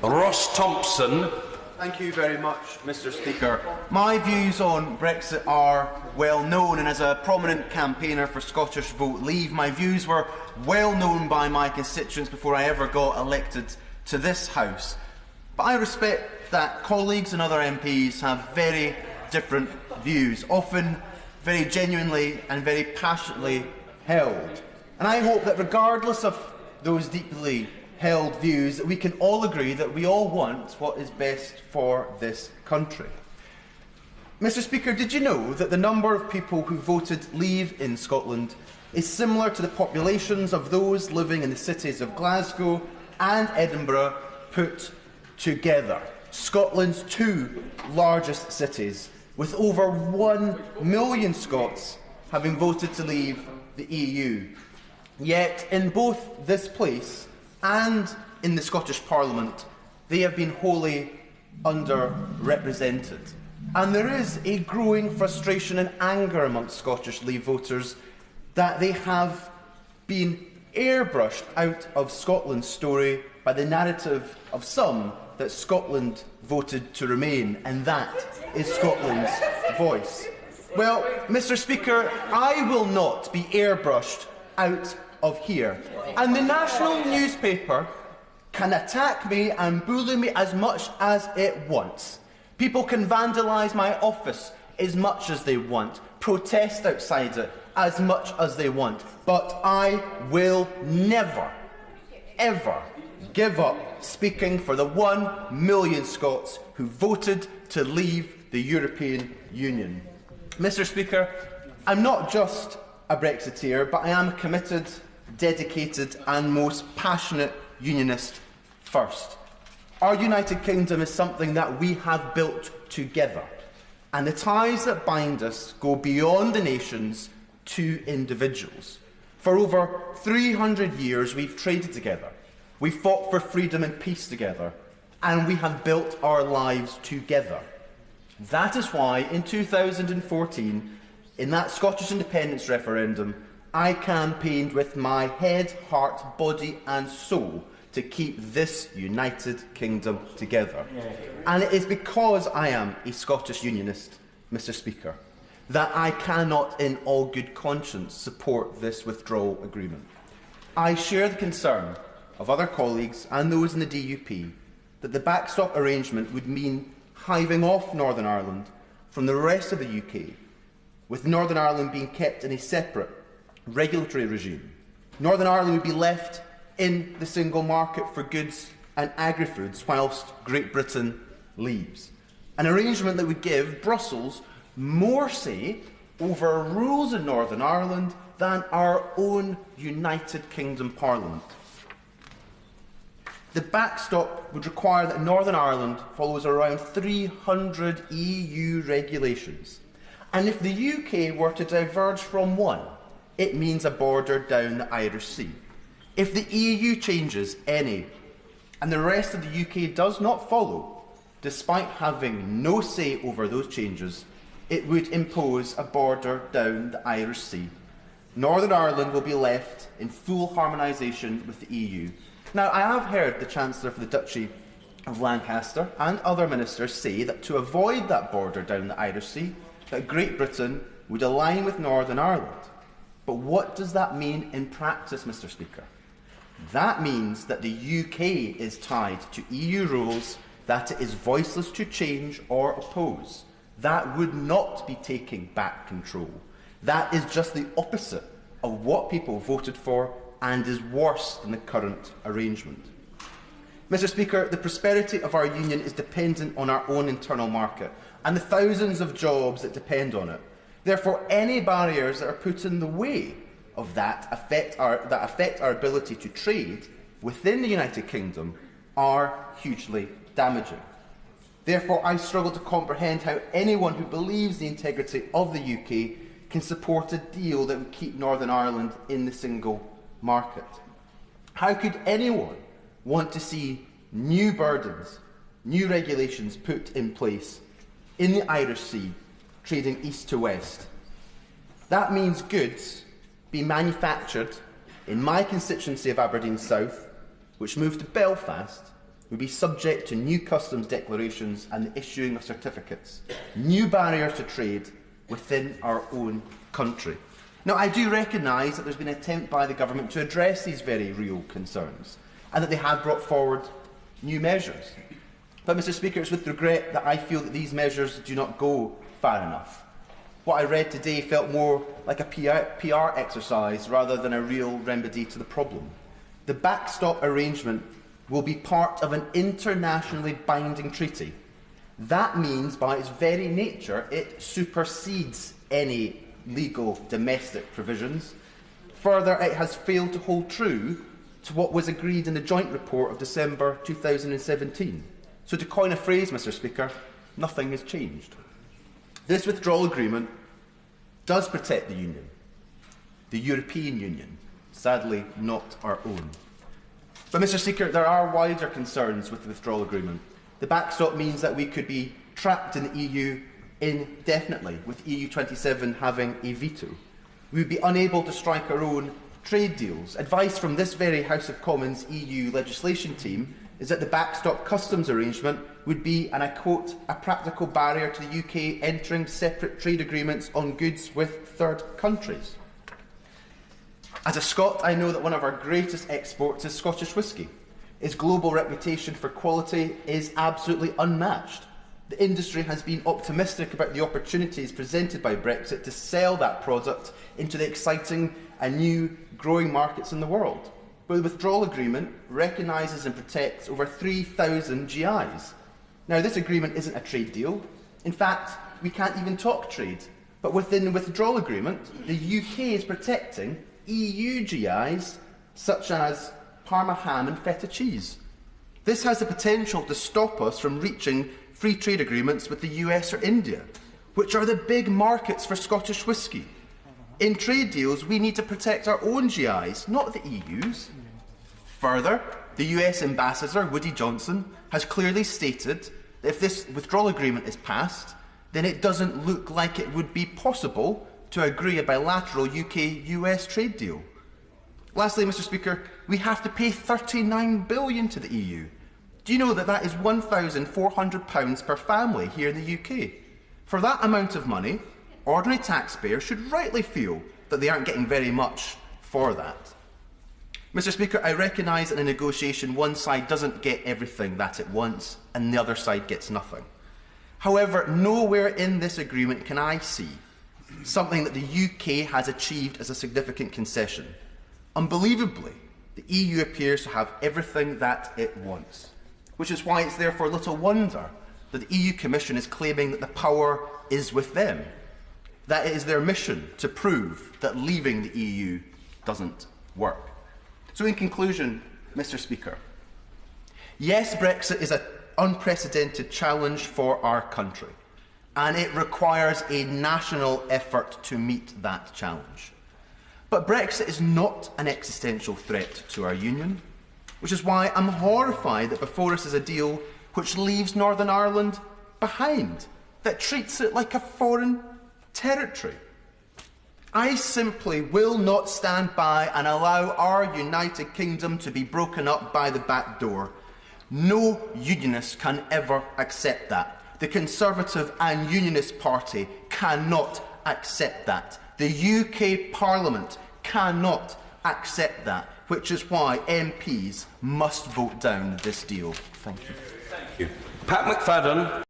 Ross Thompson. Thank you very much, Mr. Speaker. My views on Brexit are well known, and as a prominent campaigner for Scottish Vote Leave, my views were well known by my constituents before I ever got elected to this House. But I respect that colleagues and other MPs have very different views, often very genuinely and very passionately held. And I hope that regardless of those deeply held views, that we can all agree that we all want what is best for this country. Mr. Speaker, did you know that the number of people who voted Leave in Scotland is similar to the populations of those living in the cities of Glasgow and Edinburgh put together? Scotland's two largest cities, with over 1 million Scots having voted to leave the EU. Yet, in both this place and in the Scottish Parliament, they have been wholly underrepresented. And there is a growing frustration and anger amongst Scottish Leave voters that they have been airbrushed out of Scotland's story by the narrative of some that Scotland voted to remain, and that is Scotland's voice. Well, Mr. Speaker, I will not be airbrushed out of here. And the national newspaper can attack me and bully me as much as it wants. People can vandalise my office as much as they want, protest outside it as much as they want. But I will never, ever give up speaking for the 1 million Scots who voted to leave the European Union. Mr. Speaker, I'm not just a Brexiteer, but I am a committed, dedicated and most passionate unionist first. Our United Kingdom is something that we have built together, and the ties that bind us go beyond the nations to individuals. For over 300 years we've traded together, we fought for freedom and peace together, and we have built our lives together. That is why in 2014, in that Scottish independence referendum, I campaigned with my head, heart, body and soul to keep this United Kingdom together. And it is because I am a Scottish Unionist, Mr. Speaker, that I cannot in all good conscience support this withdrawal agreement. I share the concern of other colleagues and those in the DUP that the backstop arrangement would mean hiving off Northern Ireland from the rest of the UK, with Northern Ireland being kept in a separate regulatory regime. Northern Ireland would be left in the single market for goods and agri-foods whilst Great Britain leaves. An arrangement that would give Brussels more say over rules in Northern Ireland than our own United Kingdom Parliament. The backstop would require that Northern Ireland follows around 300 EU regulations. And if the UK were to diverge from one, it means a border down the Irish Sea. If the EU changes any, and the rest of the UK does not follow, despite having no say over those changes, it would impose a border down the Irish Sea. Northern Ireland will be left in full harmonisation with the EU. Now, I have heard the Chancellor for the Duchy of Lancaster and other ministers say that to avoid that border down the Irish Sea, that Great Britain would align with Northern Ireland. But what does that mean in practice, Mr. Speaker? That means that the UK is tied to EU rules that it is voiceless to change or oppose. That would not be taking back control. That is just the opposite of what people voted for and is worse than the current arrangement. Mr. Speaker, the prosperity of our union is dependent on our own internal market and the thousands of jobs that depend on it. Therefore, any barriers that are put in the way of that affect our ability to trade within the United Kingdom are hugely damaging. Therefore, I struggle to comprehend how anyone who believes the integrity of the UK can support a deal that would keep Northern Ireland in the single market. How could anyone want to see new burdens, new regulations put in place in the Irish Sea, trading east to west? That means goods being manufactured in my constituency of Aberdeen South, which move to Belfast, would be subject to new customs declarations and the issuing of certificates, new barriers to trade within our own country. Now, I do recognise that there has been an attempt by the government to address these very real concerns and that they have brought forward new measures. But, Mr Speaker, it's with regret that I feel that these measures do not go far enough. What I read today felt more like a PR exercise rather than a real remedy to the problem. The backstop arrangement will be part of an internationally binding treaty. That means, by its very nature, it supersedes any legal domestic provisions. Further, it has failed to hold true to what was agreed in the joint report of December 2017. So, to coin a phrase, Mr Speaker, nothing has changed. This withdrawal agreement does protect the Union, the European Union, sadly not our own. But, Mr Speaker, there are wider concerns with the withdrawal agreement. The backstop means that we could be trapped in the EU indefinitely, with EU27 having a veto. We would be unable to strike our own trade deals. Advice from this very House of Commons EU legislation team is that the backstop customs arrangement would be, and I quote, a practical barrier to the UK entering separate trade agreements on goods with third countries. As a Scot, I know that one of our greatest exports is Scottish whisky. Its global reputation for quality is absolutely unmatched. The industry has been optimistic about the opportunities presented by Brexit to sell that product into the exciting and new growing markets in the world. But the withdrawal agreement recognises and protects over 3,000 GIs. Now, this agreement isn't a trade deal. In fact, we can't even talk trade. But within the withdrawal agreement, the UK is protecting EU GIs such as Parma ham and feta cheese. This has the potential to stop us from reaching free trade agreements with the US or India, which are the big markets for Scottish whisky. In trade deals, we need to protect our own GIs, not the EU's. Further, the US Ambassador, Woody Johnson, has clearly stated that if this withdrawal agreement is passed, then it doesn't look like it would be possible to agree a bilateral UK-US trade deal. Lastly, Mr Speaker, we have to pay £39 billion to the EU. Do you know that that is £1,400 per family here in the UK? For that amount of money, ordinary taxpayers should rightly feel that they aren't getting very much for that. Mr Speaker, I recognise that in a negotiation one side doesn't get everything that it wants and the other side gets nothing. However, nowhere in this agreement can I see something that the UK has achieved as a significant concession. Unbelievably, the EU appears to have everything that it wants, which is why it's therefore little wonder that the EU Commission is claiming that the power is with them, that it is their mission to prove that leaving the EU doesn't work. So in conclusion, Mr Speaker, yes, Brexit is an unprecedented challenge for our country, and it requires a national effort to meet that challenge. But Brexit is not an existential threat to our union, which is why I'm horrified that before us is a deal which leaves Northern Ireland behind, that treats it like a foreign territory. I simply will not stand by and allow our United Kingdom to be broken up by the back door. No unionist can ever accept that. The Conservative and Unionist Party cannot accept that. The UK Parliament cannot accept that, which is why MPs must vote down this deal. Thank you. Thank you. Pat McFadden.